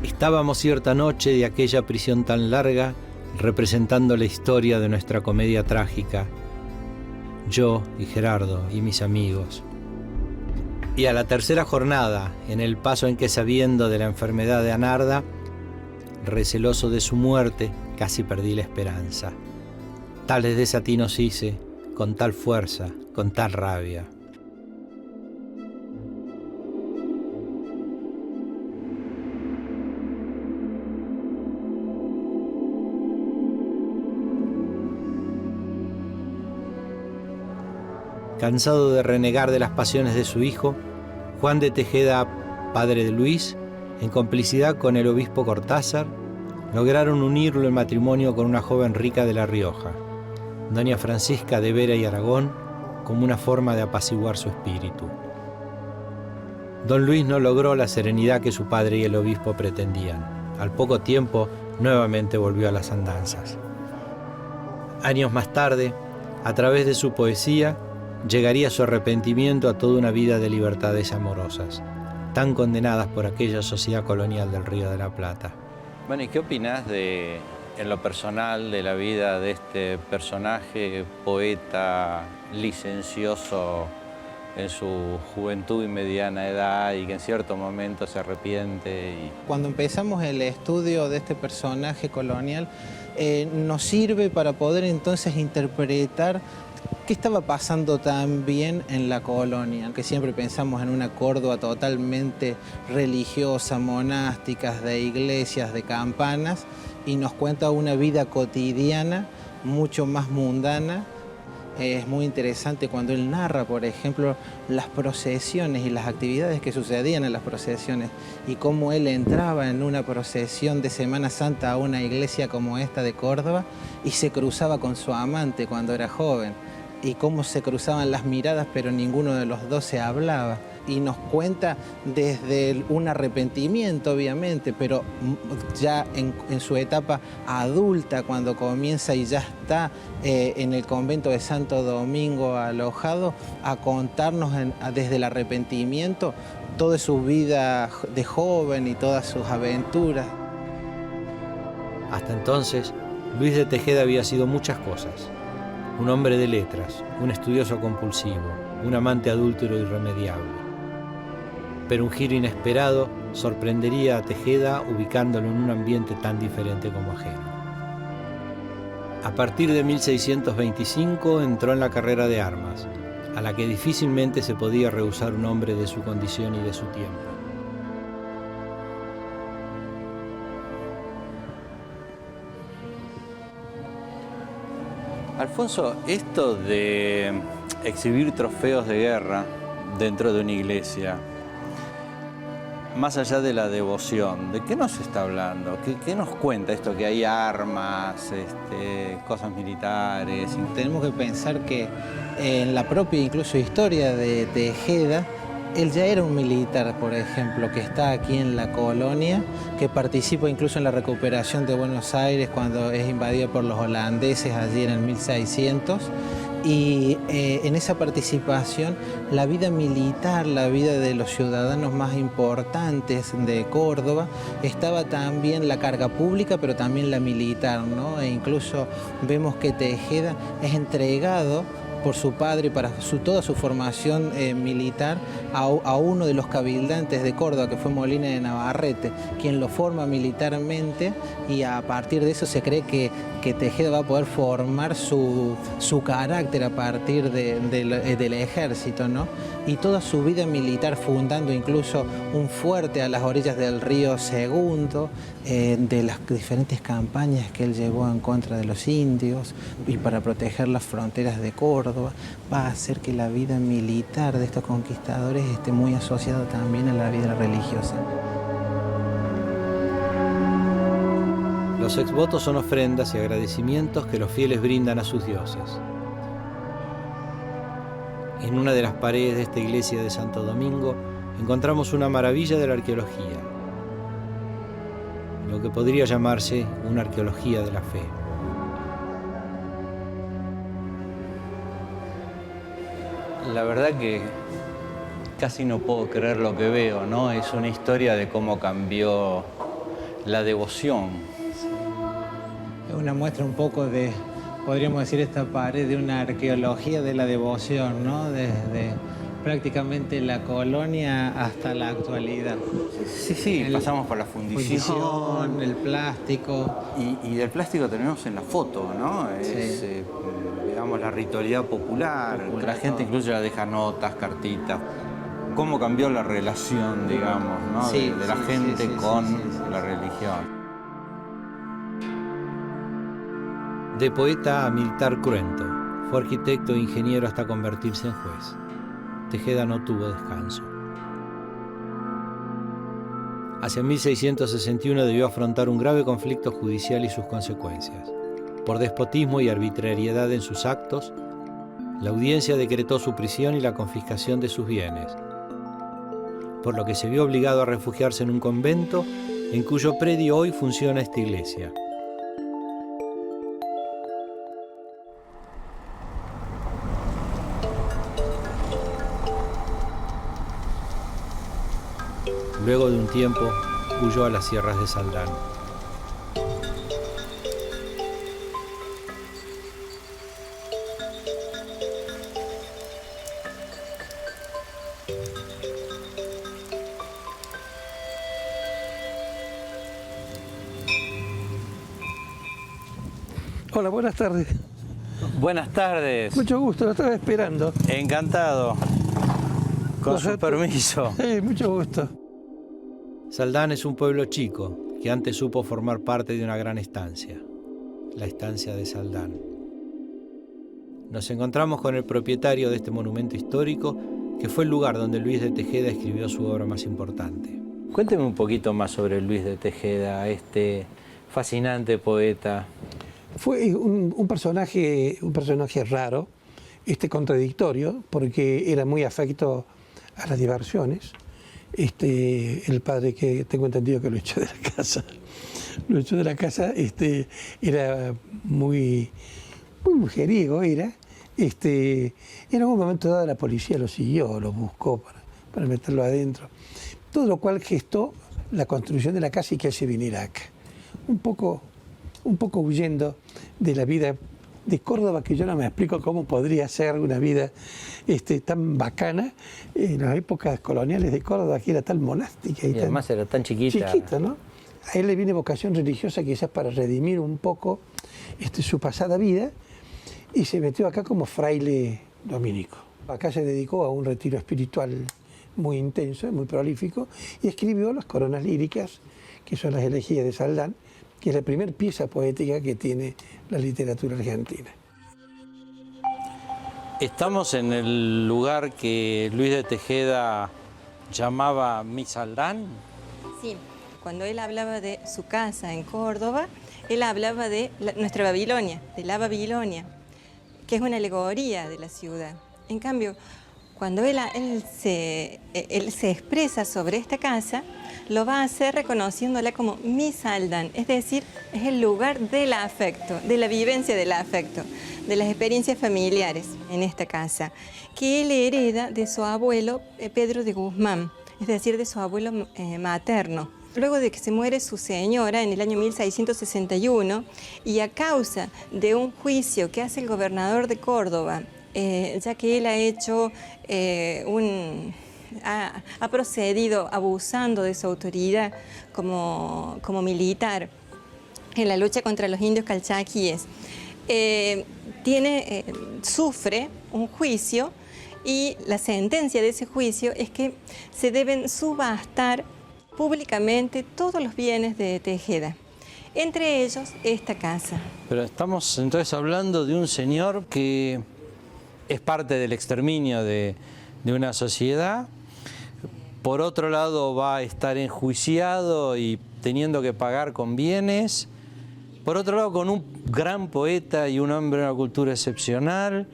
Estábamos cierta noche de aquella prisión tan larga, representando la historia de nuestra comedia trágica, yo y Gerardo y mis amigos. Y a la tercera jornada, en el paso en que, sabiendo de la enfermedad de Anarda, receloso de su muerte, casi perdí la esperanza. Tales desatinos hice, con tal fuerza, con tal rabia. Cansado de renegar de las pasiones de su hijo, Juan de Tejeda, padre de Luis, en complicidad con el obispo Cortázar, lograron unirlo en matrimonio con una joven rica de La Rioja, doña Francisca de Vera y Aragón, como una forma de apaciguar su espíritu. Don Luis no logró la serenidad que su padre y el obispo pretendían. Al poco tiempo, nuevamente volvió a las andanzas. Años más tarde, a través de su poesía, llegaría su arrepentimiento a toda una vida de libertades amorosas, tan condenadas por aquella sociedad colonial del Río de la Plata. Bueno, ¿y qué opinás en lo personal, de la vida de este personaje, poeta, licencioso en su juventud y mediana edad, y que en cierto momento se arrepiente? Cuando empezamos el estudio de este personaje colonial, nos sirve para poder entonces interpretar qué estaba pasando también en la colonia, que siempre pensamos en una Córdoba totalmente religiosa, monástica, de iglesias, de campanas, y nos cuenta una vida cotidiana mucho más mundana. Es muy interesante cuando él narra, por ejemplo, las procesiones y las actividades que sucedían en las procesiones y cómo él entraba en una procesión de Semana Santa a una iglesia como esta de Córdoba y se cruzaba con su amante cuando era joven, y cómo se cruzaban las miradas pero ninguno de los dos se hablaba. Y nos cuenta desde un arrepentimiento, obviamente, pero ya en su etapa adulta, cuando comienza y ya está en el convento de Santo Domingo alojado, a contarnos desde el arrepentimiento toda su vida de joven y todas sus aventuras. Hasta entonces, Luis de Tejeda había sido muchas cosas. Un hombre de letras, un estudioso compulsivo, un amante adúltero irremediable. Pero un giro inesperado sorprendería a Tejeda ubicándolo en un ambiente tan diferente como ajeno. A partir de 1625 entró en la carrera de armas, a la que difícilmente se podía rehusar un hombre de su condición y de su tiempo. Alfonso, esto de exhibir trofeos de guerra dentro de una iglesia, más allá de la devoción, ¿de qué nos está hablando? ¿Qué nos cuenta esto que hay armas, cosas militares? Tenemos que pensar que en la propia incluso historia de Tejeda, él ya era un militar, por ejemplo, que está aquí en la colonia, que participa incluso en la recuperación de Buenos Aires cuando es invadida por los holandeses allí en el 1600. Y en esa participación, la vida militar, la vida de los ciudadanos más importantes de Córdoba, estaba también la carga pública, pero también la militar, ¿no? E incluso vemos que Tejeda es entregado por su padre para toda su formación militar a uno de los cabildantes de Córdoba, que fue Molina de Navarrete, quien lo forma militarmente, y a partir de eso se cree que Tejeda va a poder formar su carácter a partir del ejército, ¿no? Y toda su vida militar, fundando incluso un fuerte a las orillas del río Segundo, de las diferentes campañas que él llevó en contra de los indios y para proteger las fronteras de Córdoba, va a hacer que la vida militar de estos conquistadores esté muy asociada también a la vida religiosa. Los exvotos son ofrendas y agradecimientos que los fieles brindan a sus dioses. En una de las paredes de esta iglesia de Santo Domingo encontramos una maravilla de la arqueología, lo que podría llamarse una arqueología de la fe. La verdad que casi no puedo creer lo que veo, ¿no? Es una historia de cómo cambió la devoción. Es una muestra un poco de, podríamos decir, esta pared de una arqueología de la devoción, ¿no? Desde prácticamente la colonia hasta la actualidad. Sí, pasamos por la fundición, el plástico. Y del plástico tenemos en la foto, ¿no? Sí. Es, digamos, la ritualidad popular. La gente incluso la deja notas, cartitas. ¿Cómo cambió la relación, digamos, ¿no? Sí, de la sí, gente sí, con sí, sí. la religión? De poeta a militar cruento, fue arquitecto e ingeniero hasta convertirse en juez. Tejeda no tuvo descanso. Hacia 1661 debió afrontar un grave conflicto judicial y sus consecuencias. Por despotismo y arbitrariedad en sus actos, la audiencia decretó su prisión y la confiscación de sus bienes, por lo que se vio obligado a refugiarse en un convento en cuyo predio hoy funciona esta iglesia. Luego de un tiempo, huyó a las sierras de Saldán. Hola, buenas tardes. Buenas tardes. Mucho gusto, lo estaba esperando. Encantado. Con su permiso. Sí, mucho gusto. Saldán es un pueblo chico que antes supo formar parte de una gran estancia, la estancia de Saldán. Nos encontramos con el propietario de este monumento histórico, que fue el lugar donde Luis de Tejeda escribió su obra más importante. Cuénteme un poquito más sobre Luis de Tejeda, este fascinante poeta. Fue un personaje raro, contradictorio, porque era muy afecto a las diversiones. El padre, que tengo entendido que lo echó de la casa, era muy mujeriego, era. En algún momento dado la policía lo siguió, lo buscó para meterlo adentro. Todo lo cual gestó la construcción de la casa y que él se viniera acá. Un poco huyendo de la vida de Córdoba, que yo no me explico cómo podría ser una vida tan bacana en las épocas coloniales de Córdoba, que era tan monástica. Y además era tan chiquita. Chiquita, ¿no? A él le viene vocación religiosa quizás para redimir un poco su pasada vida, y se metió acá como fraile dominico. Acá se dedicó a un retiro espiritual muy intenso, muy prolífico, y escribió las coronas líricas, que son las elegías de Saldán, que es la primera pieza poética que tiene la literatura argentina. Estamos en el lugar que Luis de Tejeda llamaba Mi Saldán. Sí, cuando él hablaba de su casa en Córdoba, él hablaba de nuestra Babilonia, de la Babilonia, que es una alegoría de la ciudad. En cambio, cuando él se expresa sobre esta casa, lo va a hacer reconociéndola como Mi Saldán, es decir, es el lugar del afecto, de la vivencia del afecto, de las experiencias familiares en esta casa, que él hereda de su abuelo Pedro de Guzmán, es decir, de su abuelo materno. Luego de que se muere su señora en el año 1661, y a causa de un juicio que hace el gobernador de Córdoba, ya que él ha hecho ha procedido abusando de su autoridad como militar en la lucha contra los indios calchaquíes, sufre un juicio, y la sentencia de ese juicio es que se deben subastar públicamente todos los bienes de Tejeda, entre ellos esta casa. Pero estamos entonces hablando de un señor que es parte del exterminio de una sociedad. Por otro lado, va a estar enjuiciado y teniendo que pagar con bienes. Por otro lado, con un gran poeta y un hombre de una cultura excepcional.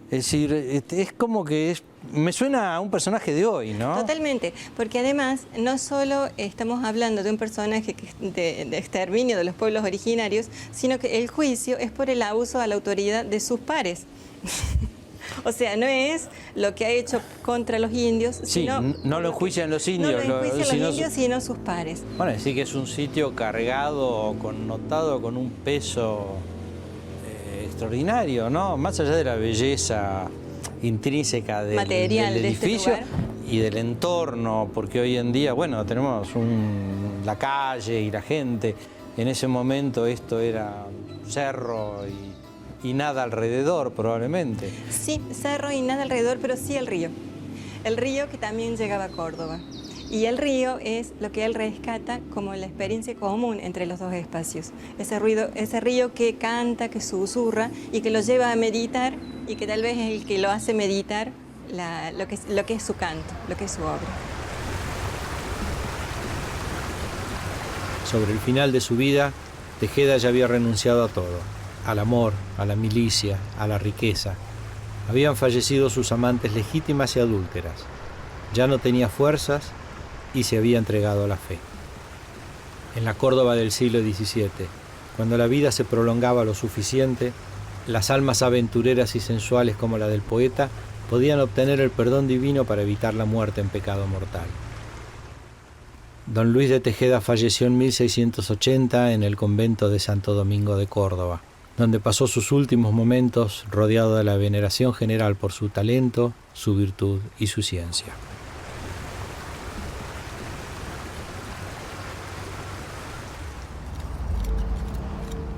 Es decir, es como que me suena a un personaje de hoy, ¿no? Totalmente, porque además no solo estamos hablando de un personaje de exterminio de los pueblos originarios, sino que el juicio es por el abuso a la autoridad de sus pares. O sea, no es lo que ha hecho contra los indios, Sí, sino no lo enjuician los indios. No lo enjuician sino los indios, sino sus pares. Bueno, decir que es un sitio cargado, connotado con un peso extraordinario, ¿no? Más allá de la belleza intrínseca del Material del de este edificio lugar. y del entorno, porque hoy en día, bueno, tenemos la calle y la gente. En ese momento esto era un cerro y nada alrededor, probablemente. Sí, cerro y nada alrededor, pero sí el río. El río que también llegaba a Córdoba. Y el río es lo que él rescata como la experiencia común entre los dos espacios. Ese río que canta, que susurra y que lo lleva a meditar y que tal vez es el que lo hace meditar lo que es su canto, lo que es su obra. Sobre el final de su vida, Tejeda ya había renunciado a todo, al amor, a la milicia, a la riqueza. Habían fallecido sus amantes legítimas y adúlteras. Ya no tenía fuerzas y se había entregado a la fe. En la Córdoba del siglo XVII, cuando la vida se prolongaba lo suficiente, las almas aventureras y sensuales como la del poeta podían obtener el perdón divino para evitar la muerte en pecado mortal. Don Luis de Tejeda falleció en 1680 en el convento de Santo Domingo de Córdoba, donde pasó sus últimos momentos rodeado de la veneración general por su talento, su virtud y su ciencia.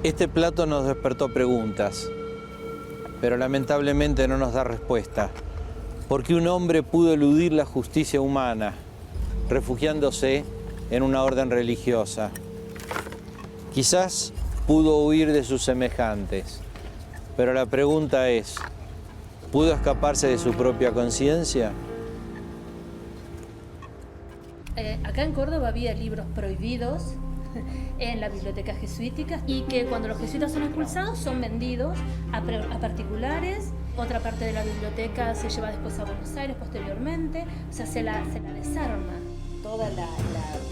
Este plato nos despertó preguntas, pero lamentablemente no nos da respuesta. ¿Por qué un hombre pudo eludir la justicia humana, refugiándose en una orden religiosa? Quizás pudo huir de sus semejantes, pero la pregunta es, ¿pudo escaparse de su propia conciencia? Acá en Córdoba había libros prohibidos en la biblioteca jesuítica y que cuando los jesuitas son expulsados son vendidos a particulares. Otra parte de la biblioteca se lleva después a Buenos Aires posteriormente, o sea, se la desarma. Toda la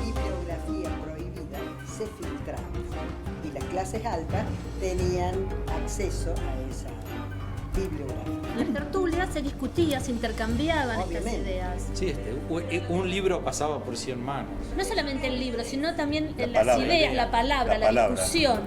bibliografía prohibida se filtraba y las clases altas tenían acceso a esa bibliografía. En las tertulias se discutía, se intercambiaban estas ideas. Sí, un libro pasaba por 100 manos. No solamente el libro, sino también las palabra, ideas, la palabra, la discusión.